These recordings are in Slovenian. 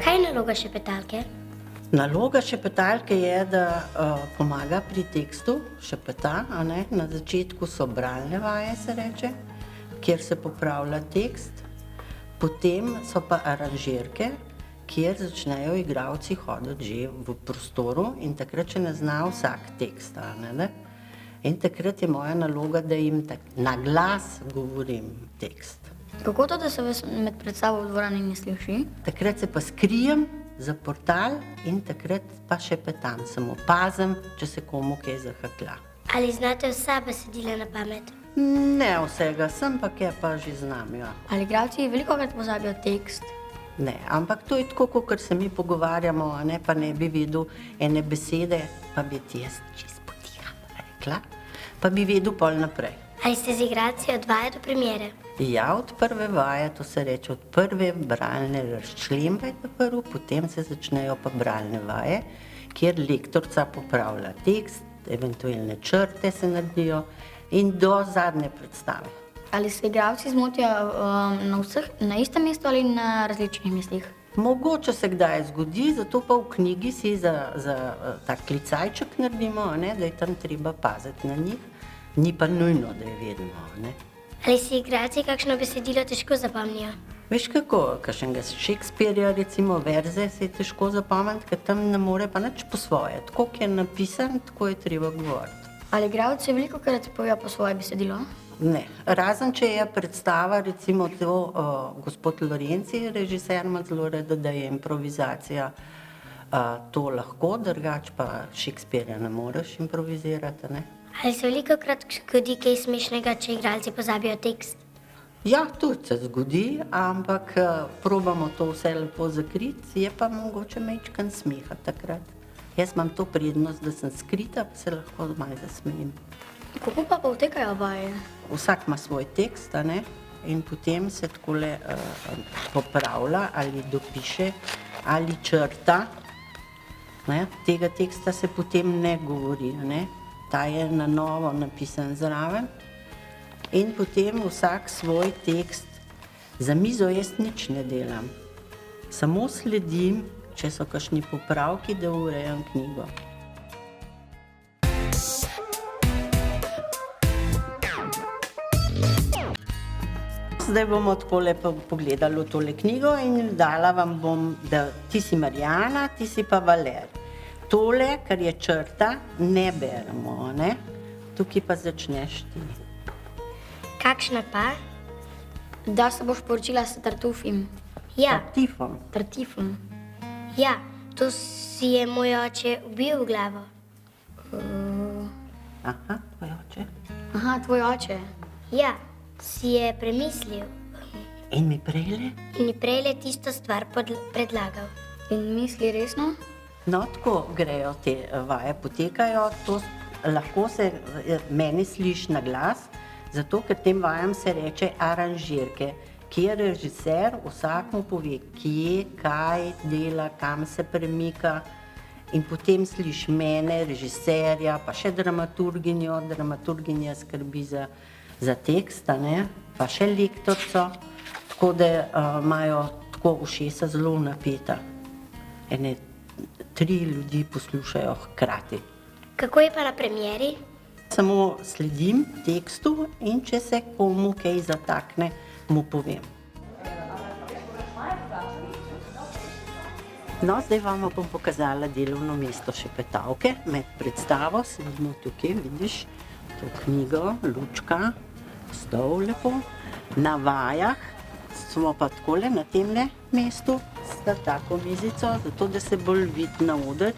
Kaj je naloga šepetalke? Naloga šepetalke je, da pomaga pri tekstu, šepeta, a ne? Na začetku so bralne vaje, se reče, kjer se popravlja tekst, potem so pa aranžirke, kjer začnejo igralci hoditi že v prostoru in takrat še ne zna vsak tekst, a ne? In takrat je moja naloga, da jim na glas govorim tekst. Kako to, da se vas med predstavo v dvorani ne sliši? Takrat se pa skrijem za portal in takrat pa šepetam, samo opazim, če se komu kaj zahatla. Ali znate vsa besedila na pamet? Ne vsega, sem pa kaj pa že znam, ja. Ali igralci velikokrat pozabijo tekst? Ne, ampak to je tako, kot se mi pogovarjamo, a ne, pa ne bi vedel ene besede, pa bi ti jaz čisto potiham rekla, pa bi vedel pol naprej. Ali ste z igralci od vaje do premiere? Ja, od prve vaje, to se reče, od prve bralne razčlembe prvo, potem se začnejo pa bralne vaje, kjer lektorca popravlja tekst, eventualne črte se naredijo in do zadnje predstave. Ali se igralci zmotijo na istem mestu ali na različnih mestih? Mogoče se kdaj zgodi, zato pa v knjigi si za tak klicajček naredimo, a ne, da je tam treba paziti na njih, ni pa nujno, da je vedno, a ne. Ali si igralci kakšno besedilo težko zapomnijo? Veš kako, kakšnega Shakespearja, recimo verze, se je težko zapomniti, ker tam ne more pa nič po svoje. Tako, kot je napisan, tako je treba govoriti. Ali igralci velikokrat povejo po svoje besedilo? Ne, razen če je predstava, recimo to, gospod Lorenci, režiser, ima zelo rad, da je improvizacija, to lahko, drugače pa Shakespearja ne moreš improvizirati, ne. Ali se velikokrat zgodi kaj smešnega, če igralci pozabijo tekst? Ja, tudi se zgodi, ampak probamo to vse lepo zakriti, je pa mogoče majčkeno smeha takrat. Jaz imam to prednost, da sem skrita, pa se lahko malo zasmejim. Kako pa potekajo vaje? Vsak ima svoj tekst, a ne, in potem se takole popravlja ali dopiše ali črta, ne, tega teksta se potem ne govori, ne. Ta je na novo napisan zraven in potem vsak svoj tekst. Za mizo jaz nič ne delam, samo sledim, če so kakšni popravki, da urejam knjigo. Zdaj bomo takole pogledali v tole knjigo in dala vam bom, da ti si Marjana, ti si pa Valer. Tole, kar je črta, ne beremo, ne? Tukaj pa začneš ti. Kakšna pa? Da se boš poročila s Tartufim. Ja, Tartifom. ja, to si je moj oče ubil v glavo. Aha, tvoj oče. Aha, tvoj oče. Ja, si je premislil In mi prejle? in mi prejle tisto stvar predlagal. In misli resno? No, tako grejo te vaje, potekajo, to lahko se meni sliši na glas, zato ker tem vajam se reče aranžirke, kjer režiser vsakmu pove, kje, kaj dela, kam se premika in potem sliši mene, režiserja, pa še dramaturginjo, dramaturginja skrbi za tekst, ne, pa še lektorico, tako da imajo tako ušesa zelo napeta. 3 ljudi poslušajo hkrati. Kako je pa na premieri? Samo sledim tekstu in če se komu kaj zatakne, mu povem. No, zdaj vam bom pokazala delovno mesto šepetavke. Med predstavo sedimo tukaj, vidiš, to knjigo, lučka, stol lepo. Na vajah smo pa takole na temle mestu, sta tako mizico, zato da se bolj vidi na oder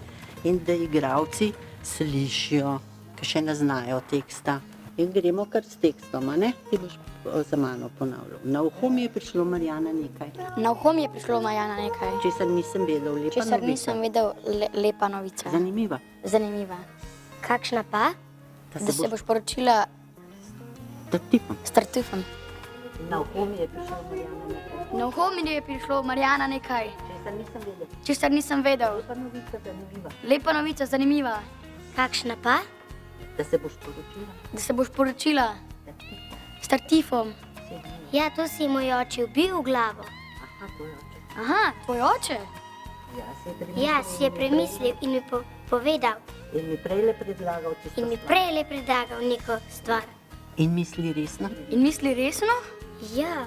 in da igralci slišijo, ki še ne znajo teksta. In gremo kar s tekstom, a ne? Ti boš za mano ponavljal. Na uho mi je prišlo, Marjana, nekaj. Na uho mi je prišlo, Marjana, nekaj. Česar nisem vedel, lepa novica. Česar nisem vedel, lepa novica. Zanimiva. Zanimiva. Kakšna pa? Da se boš poročila s Tartufom. Na uho mi je prišlo, Marjana, nekaj. Na uho mi je prišlo, Marjana, nekaj. Česar nisem vedel. Česar nisem vedel. Lepa novica, zanimiva. Lepa novica, zanimiva. Kakšna pa? Da se boš poročila. Da se boš poročila s Tartufom. Ja, to si je moj oče ubil v glavo. Aha, tvoj oče. Aha, tvoj oče. Ja, si je premislil in mi povedal In mi prejle predlagal tisto in mi stvar. prejle predlagal neko stvar. In misli resno? In misli resno? Ja,